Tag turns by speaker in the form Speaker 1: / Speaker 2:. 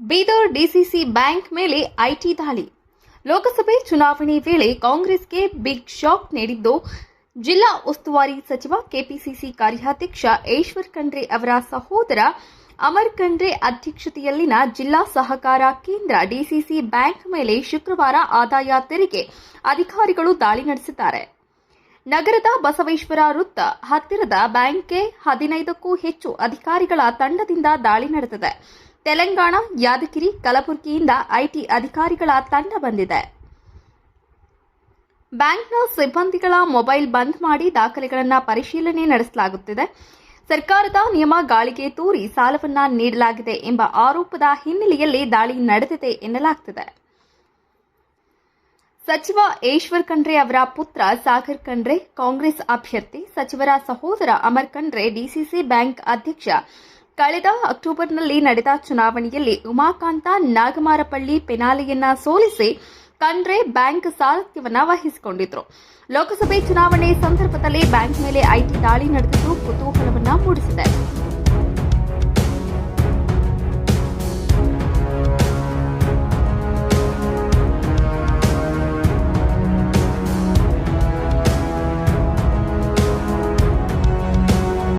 Speaker 1: Bidar DCC bank ಮೇಲೆ IT ದಾಳಿ. ಲೋಕಸಭೆ ಚುನಾವಣೆ ವೇಳೆ ಕಾಂಗ್ರೆಸ್ಗೆ ಬಿಗ್ ಶಾಕ್ ನೀಡಿದ್ದು ಜಿಲ್ಲಾ ಉಸ್ತುವಾರಿ ಸಚಿವ ಕೆಪಿಸಿಸಿ ಕಾರ್ಯಾಧ್ಯಕ್ಷ ಈಶ್ವರ್ ಖಂಡ್ರೆ ಅವರ ಸಹೋದರ ಅಮರ್ ಖಂಡ್ರೆ ಅಧ್ಯಕ್ಷತೆಯಲ್ಲಿನ ಜಿಲ್ಲಾ ಸಹಕಾರ ಕೇಂದ್ರ ಡಿಸಿಸಿ ಬ್ಯಾಂಕ್ ಮೇಲೆ ಶುಕ್ರವಾರ ಆದಾಯ ತೆರಿಗೆ ಅಧಿಕಾರಿಗಳು ದಾಳಿ ನಡೆಸಿದ್ದಾರೆ. ನಗರದ ಬಸವೇಶ್ವರ ವೃತ್ತ ಹತ್ತಿರದ ಬ್ಯಾಂಕ್ಗೆ 15ಕ್ಕೂ ಹೆಚ್ಚು ಅಧಿಕಾರಿಗಳ ತಂಡದಿಂದ ದಾಳಿ ನಡೆದಿದೆ. ತೆಲಂಗಾಣ, ಯಾದಗಿರಿ, ಕಲಬುರಗಿಯಿಂದ ಐಟಿ ಅಧಿಕಾರಿಗಳ ತಂಡ ಬಂದಿದೆ. ಬ್ಯಾಂಕ್ನ ಸಿಬ್ಬಂದಿಗಳ ಮೊಬೈಲ್ ಬಂದ್ ಮಾಡಿ ದಾಖಲೆಗಳನ್ನು ಪರಿಶೀಲನೆ ನಡೆಸಲಾಗುತ್ತಿದೆ. ಸರ್ಕಾರದ ನಿಯಮ ಗಾಳಿಗೆ ತೂರಿ ಸಾಲವನ್ನ ನೀಡಲಾಗಿದೆ ಎಂಬ ಆರೋಪದ ಹಿನ್ನೆಲೆಯಲ್ಲಿ ದಾಳಿ ನಡೆದಿದೆ ಎನ್ನಲಾಗುತ್ತಿದೆ. ಸಚಿವ ಈಶ್ವರ್ ಖಂಡ್ರೆ ಅವರ ಪುತ್ರ ಸಾಗರ್ ಖಂಡ್ರೆ ಕಾಂಗ್ರೆಸ್ ಅಭ್ಯರ್ಥಿ, ಸಚಿವರ ಸಹೋದರ ಅಮರ್ ಖಂಡ್ರೆ ಡಿಸಿಸಿ ಬ್ಯಾಂಕ್ ಅಧ್ಯಕ್ಷ. ಕಳೆದ ಅಕ್ಟೋಬರ್ನಲ್ಲಿ ನಡೆದ ಚುನಾವಣೆಯಲ್ಲಿ ಉಮಾಕಾಂತ ನಾಗಮಾರಪಳ್ಳಿ ಪೆನಾಲೆಯನ್ನ ಸೋಲಿಸಿ ಖಂಡ್ರೆ ಬ್ಯಾಂಕ್ ಸಾರಥ್ಯವನ್ನ ವಹಿಸಿಕೊಂಡಿದ್ರು. ಲೋಕಸಭೆ ಚುನಾವಣೆ ಸಂದರ್ಭದಲ್ಲಿ ಬ್ಯಾಂಕ್ ಮೇಲೆ ಐಟಿ ದಾಳಿ ನಡೆದಿದ್ದು ಕುತೂಹಲವನ್ನ ಮೂಡಿಸಿದೆ.